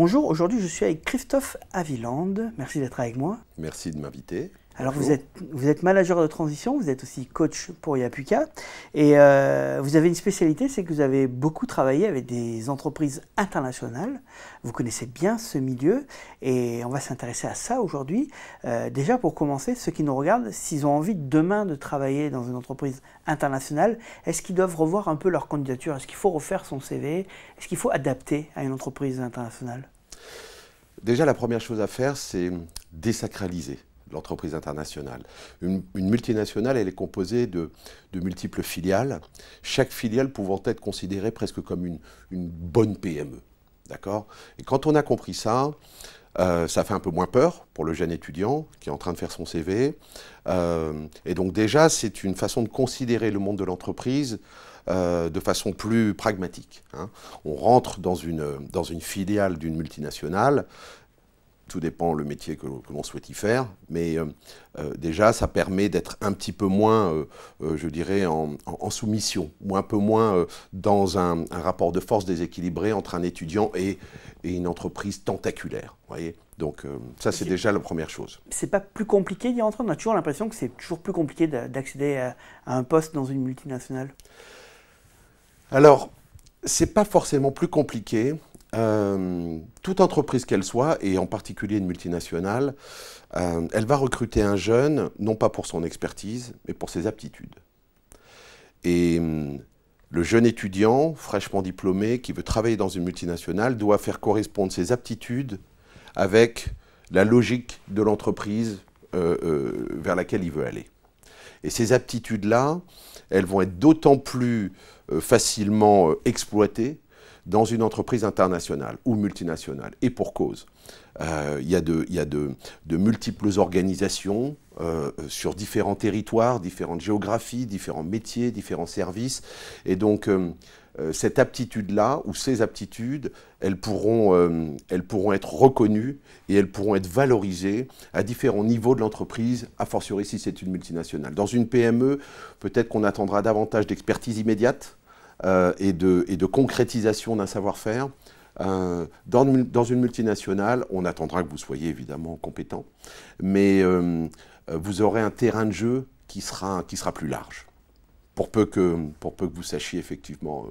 Bonjour, aujourd'hui je suis avec Christophe Haviland. Merci d'être avec moi. Merci de m'inviter. Alors vous êtes manager de transition, vous êtes aussi coach pour Yapuka et vous avez une spécialité, c'est que vous avez beaucoup travaillé avec des entreprises internationales. Vous connaissez bien ce milieu et on va s'intéresser à ça aujourd'hui. Déjà pour commencer, ceux qui nous regardent, s'ils ont envie demain de travailler dans une entreprise internationale, est-ce qu'ils doivent revoir un peu leur candidature? Est-ce qu'il faut refaire son CV? Est-ce qu'il faut adapter à une entreprise internationale? Déjà, la première chose à faire, c'est désacraliser l'entreprise internationale. Une multinationale, elle est composée de multiples filiales, chaque filiale pouvant être considérée presque comme une bonne PME. D'accord ? Et quand on a compris ça, ça fait un peu moins peur pour le jeune étudiant qui est en train de faire son CV. Et donc déjà, c'est une façon de considérer le monde de l'entreprise de façon plus pragmatique. Hein. On rentre dans une filiale d'une multinationale. Tout dépend le métier que l'on souhaite y faire, mais déjà ça permet d'être un petit peu moins, je dirais, en soumission, ou un peu moins dans un rapport de force déséquilibré entre un étudiant et une entreprise tentaculaire. Voyez, donc ça c'est déjà la première chose. C'est pas plus compliqué d'y rentrer? On a toujours l'impression que c'est toujours plus compliqué d'accéder à un poste dans une multinationale. Alors, c'est pas forcément plus compliqué. Toute entreprise qu'elle soit, et en particulier une multinationale, elle va recruter un jeune, non pas pour son expertise, mais pour ses aptitudes. Et le jeune étudiant, fraîchement diplômé, qui veut travailler dans une multinationale, doit faire correspondre ses aptitudes avec la logique de l'entreprise vers laquelle il veut aller. Et ces aptitudes-là, elles vont être d'autant plus facilement exploitées dans une entreprise internationale ou multinationale, et pour cause. Il y a de multiples organisations sur différents territoires, différentes géographies, différents métiers, différents services, et donc cette aptitude-là, ou ces aptitudes, elles pourront être reconnues et elles pourront être valorisées à différents niveaux de l'entreprise, a fortiori si c'est une multinationale. Dans une PME, peut-être qu'on attendra davantage d'expertise immédiate, et de concrétisation d'un savoir-faire. Dans une multinationale, on attendra que vous soyez évidemment compétent, mais vous aurez un terrain de jeu qui sera plus large, pour peu que vous sachiez effectivement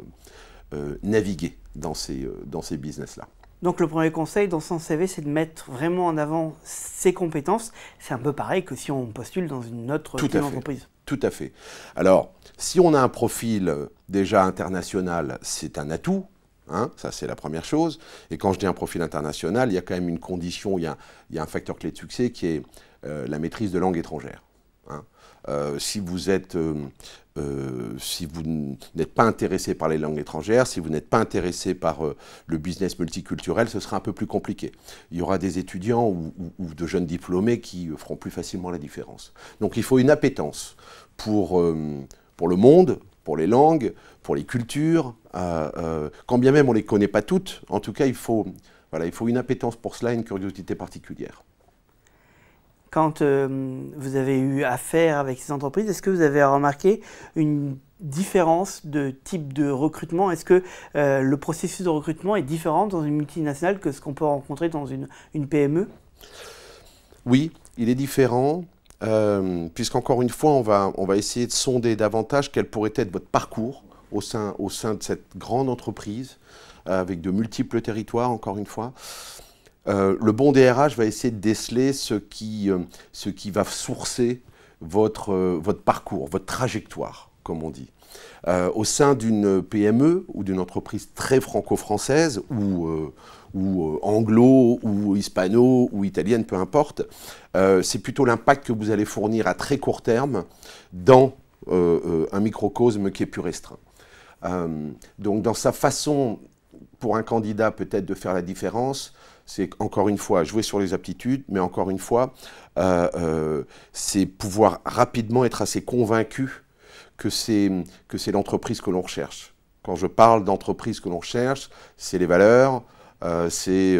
naviguer dans ces business-là. Donc le premier conseil dans son CV, c'est de mettre vraiment en avant ses compétences. C'est un peu pareil que si on postule dans une autre entreprise. Tout à fait. Alors, si on a un profil déjà international, c'est un atout. Hein, ça, c'est la première chose. Et quand je dis un profil international, il y a quand même une condition, il y a un facteur clé de succès qui est la maîtrise de langue étrangère. Hein. Si vous n'êtes pas intéressé par les langues étrangères, si vous n'êtes pas intéressé par le business multiculturel, ce sera un peu plus compliqué. Il y aura des étudiants ou de jeunes diplômés qui feront plus facilement la différence. Donc il faut une appétence pour le monde, pour les langues, pour les cultures, quand bien même on ne les connaît pas toutes, en tout cas il faut une appétence pour cela, une curiosité particulière. Quand vous avez eu affaire avec ces entreprises, est-ce que vous avez remarqué une différence de type de recrutement? Est-ce que le processus de recrutement est différent dans une multinationale que ce qu'on peut rencontrer dans une PME? Oui, il est différent, puisqu'encore une fois, on va essayer de sonder davantage quel pourrait être votre parcours au sein de cette grande entreprise, avec de multiples territoires, encore une fois. Le bon DRH va essayer de déceler ce qui va sourcer votre parcours, votre trajectoire, comme on dit. Au sein d'une PME ou d'une entreprise très franco-française ou anglo ou hispano ou italienne, peu importe, c'est plutôt l'impact que vous allez fournir à très court terme dans un microcosme qui est plus restreint. Donc dans sa façon, pour un candidat peut-être de faire la différence, c'est encore une fois jouer sur les aptitudes, mais encore une fois, c'est pouvoir rapidement être assez convaincu que c'est l'entreprise que l'on recherche. Quand je parle d'entreprise que l'on recherche, c'est les valeurs, c'est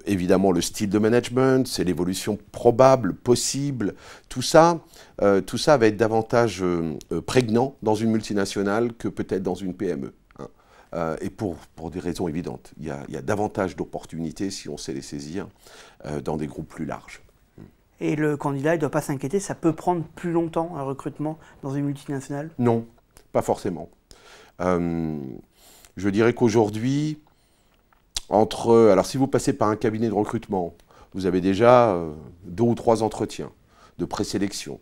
évidemment le style de management, c'est l'évolution probable, possible. Tout ça va être davantage prégnant dans une multinationale que peut-être dans une PME. et pour des raisons évidentes. Il y a davantage d'opportunités si on sait les saisir dans des groupes plus larges. Et le candidat, il ne doit pas s'inquiéter, ça peut prendre plus longtemps un recrutement dans une multinationale? Non, pas forcément. Je dirais qu'aujourd'hui, alors si vous passez par un cabinet de recrutement, vous avez déjà 2 ou 3 entretiens de présélection.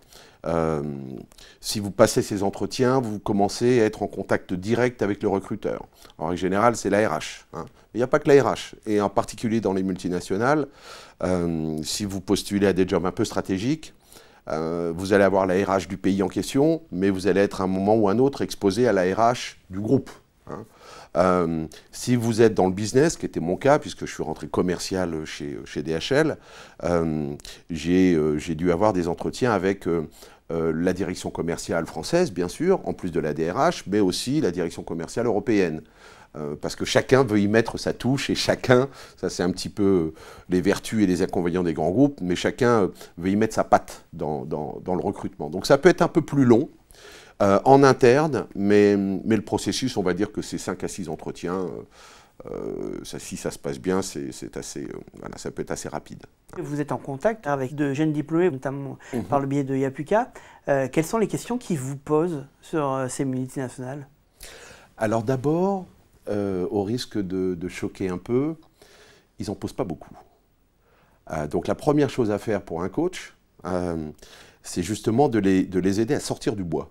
Si vous passez ces entretiens, vous commencez à être en contact direct avec le recruteur. En règle générale, c'est la RH. Hein. Il n'y a pas que la RH. Et en particulier dans les multinationales, si vous postulez à des jobs un peu stratégiques, vous allez avoir la RH du pays en question, mais vous allez être à un moment ou un autre exposé à la RH du groupe. Hein. Si vous êtes dans le business, qui était mon cas, puisque je suis rentré commercial chez DHL, j'ai dû avoir des entretiens avec la direction commerciale française, bien sûr, en plus de la DRH, mais aussi la direction commerciale européenne. Parce que chacun veut y mettre sa touche et chacun, ça c'est un petit peu les vertus et les inconvénients des grands groupes, mais chacun veut y mettre sa patte dans le recrutement. Donc ça peut être un peu plus long en interne, mais le processus, on va dire que c'est 5 à 6 entretiens. Si ça se passe bien, voilà, ça peut être assez rapide. Vous êtes en contact avec de jeunes diplômés, notamment par le biais de Yapuka. Quelles sont les questions qu'ils vous posent sur ces multinationales? Alors d'abord, au risque de choquer un peu, ils n'en posent pas beaucoup. Donc la première chose à faire pour un coach, c'est justement de les aider à sortir du bois.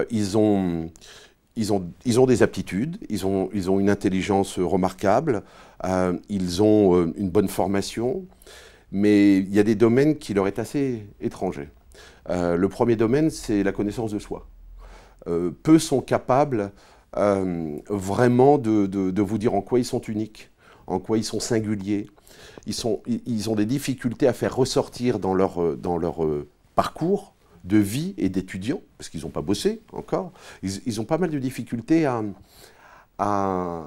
Ils ont des aptitudes, ils ont une intelligence remarquable, ils ont une bonne formation, mais il y a des domaines qui leur est assez étrangers. Le premier domaine, c'est la connaissance de soi. Peu sont capables vraiment de vous dire en quoi ils sont uniques, en quoi ils sont singuliers. Ils ont des difficultés à faire ressortir dans leur parcours de vie et d'étudiants, parce qu'ils n'ont pas bossé encore, ils ont pas mal de difficultés à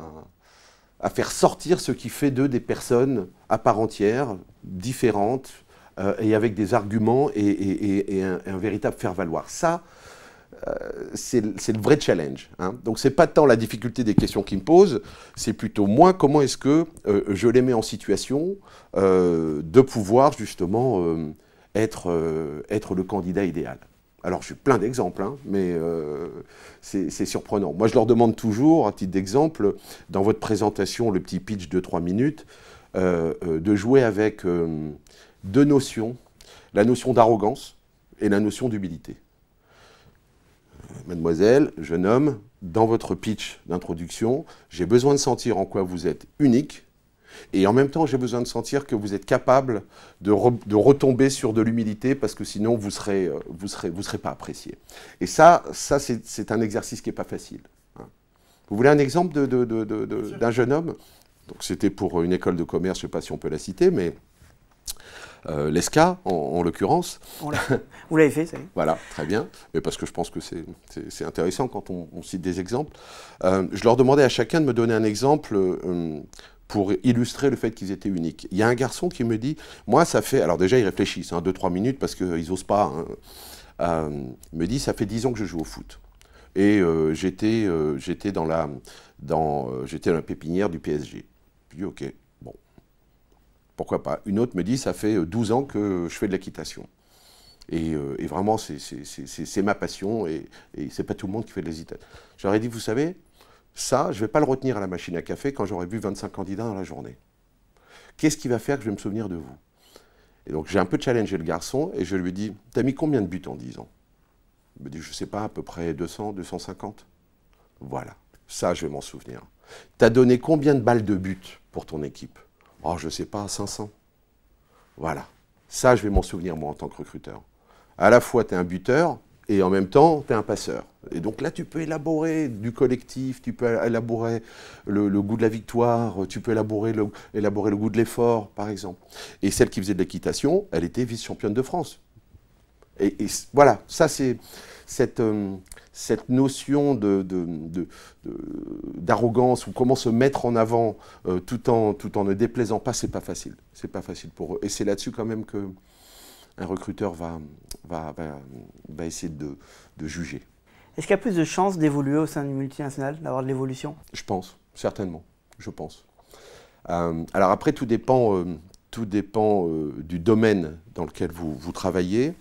faire sortir ce qui fait d'eux des personnes à part entière, différentes, et avec des arguments et un véritable faire-valoir. Ça, c'est le vrai challenge. Hein. Donc c'est pas tant la difficulté des questions qu'ils me posent, c'est plutôt moi, comment est-ce que je les mets en situation de pouvoir justement être le candidat idéal. Alors, j'ai plein d'exemples, hein, mais c'est surprenant. Moi, je leur demande toujours, à titre d'exemple, dans votre présentation, le petit pitch de 3 minutes, de jouer avec 2 notions, la notion d'arrogance et la notion d'humilité. Mademoiselle, jeune homme, dans votre pitch d'introduction, j'ai besoin de sentir en quoi vous êtes unique, et en même temps, j'ai besoin de sentir que vous êtes capable de retomber sur de l'humilité, parce que sinon, vous serez pas apprécié. Et ça c'est un exercice qui n'est pas facile. Hein. Vous voulez un exemple d'un jeune homme? Donc, c'était pour une école de commerce, je ne sais pas si on peut la citer, mais l'ESCA, en l'occurrence. Vous l'avez fait, ça y est. Voilà, très bien. Mais parce que je pense que c'est intéressant quand on cite des exemples. Je leur demandais à chacun de me donner un exemple pour illustrer le fait qu'ils étaient uniques. Il y a un garçon qui me dit, moi ça fait, alors déjà ils réfléchissent, 2-3 minutes parce qu'ils n'osent pas, hein. Il me dit, ça fait 10 ans que je joue au foot. Et j'étais dans la pépinière du PSG. Je dis, ok, bon, pourquoi pas. Une autre me dit, ça fait 12 ans que je fais de l'équitation. Et vraiment, c'est ma passion, et c'est pas tout le monde qui fait de l'équitation. J'aurais dit, vous savez, ça, je ne vais pas le retenir à la machine à café quand j'aurai vu 25 candidats dans la journée. Qu'est-ce qui va faire que je vais me souvenir de vous? Et donc j'ai un peu challengé le garçon et je lui ai dit, t'as mis combien de buts en 10 ans? Il me dit, je ne sais pas, à peu près 200, 250. Voilà, ça je vais m'en souvenir. T'as donné combien de balles de but pour ton équipe? Oh, je ne sais pas, 500. Voilà, ça je vais m'en souvenir moi en tant que recruteur. À la fois tu es un buteur, et en même temps, tu es un passeur. Et donc là, tu peux élaborer du collectif, tu peux élaborer le goût de la victoire, tu peux élaborer le goût de l'effort, par exemple. Et celle qui faisait de l'équitation, elle était vice-championne de France. Et voilà, ça c'est cette notion d'arrogance, ou comment se mettre en avant tout en ne déplaisant pas, c'est pas facile. C'est pas facile pour eux. Et c'est là-dessus quand même que un recruteur va essayer de juger. Est-ce qu'il y a plus de chances d'évoluer au sein d'une multinationale, d'avoir de l'évolution? Je pense, certainement, je pense. Alors après, tout dépend du domaine dans lequel vous travaillez.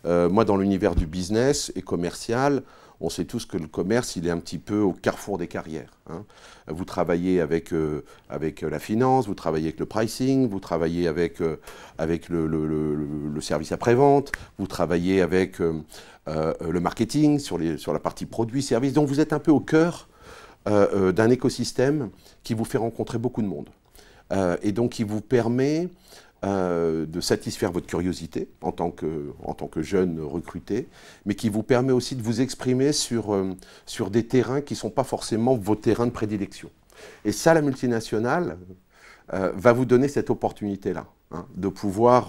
Moi, dans l'univers du business et commercial, on sait tous que le commerce, il est un petit peu au carrefour des carrières. Hein. Vous travaillez avec la finance, vous travaillez avec le pricing, vous travaillez avec le service après-vente, vous travaillez avec le marketing sur la partie produits, services. Donc vous êtes un peu au cœur d'un écosystème qui vous fait rencontrer beaucoup de monde. Et donc qui vous permet de satisfaire votre curiosité en tant que jeune recruté, mais qui vous permet aussi de vous exprimer sur des terrains qui ne sont pas forcément vos terrains de prédilection. Et ça, la multinationale va vous donner cette opportunité-là, hein, de pouvoir,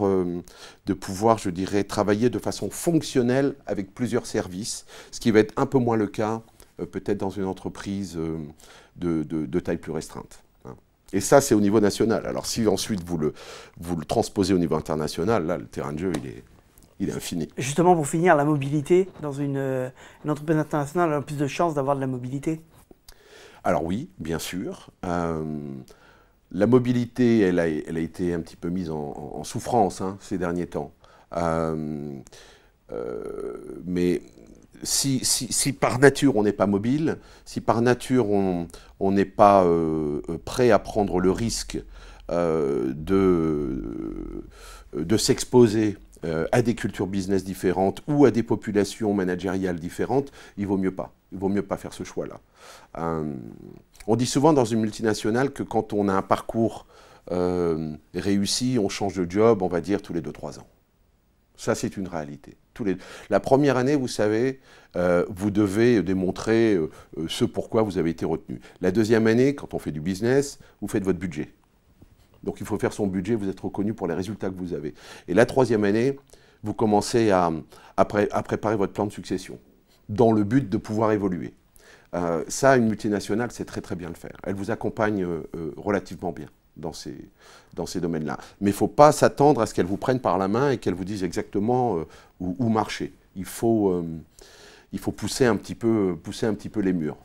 je dirais, travailler de façon fonctionnelle avec plusieurs services, ce qui va être un peu moins le cas peut-être dans une entreprise de taille plus restreinte. Et ça, c'est au niveau national. Alors si ensuite vous le transposez au niveau international, là, le terrain de jeu, il est infini. Justement, pour finir, la mobilité dans une entreprise internationale a plus de chances d'avoir de la mobilité? Alors oui, bien sûr. La mobilité, elle a été un petit peu mise en souffrance hein, ces derniers temps. Mais si par nature on n'est pas mobile, si par nature on n'est pas prêt à prendre le risque de s'exposer à des cultures business différentes ou à des populations managériales différentes, il vaut mieux pas. Il vaut mieux pas faire ce choix-là. On dit souvent dans une multinationale que quand on a un parcours réussi, on change de job, on va dire, tous les 2-3 ans. Ça, c'est une réalité. La première année, vous savez, vous devez démontrer ce pourquoi vous avez été retenu. La deuxième année, quand on fait du business, vous faites votre budget. Donc il faut faire son budget, vous êtes reconnu pour les résultats que vous avez. Et la troisième année, vous commencez à préparer votre plan de succession, dans le but de pouvoir évoluer. Ça, une multinationale sait très très bien le faire. Elle vous accompagne relativement bien dans ces domaines-là. Mais il ne faut pas s'attendre à ce qu'elle vous prenne par la main et qu'elle vous dise exactement où marcher. Il faut pousser un petit peu les murs.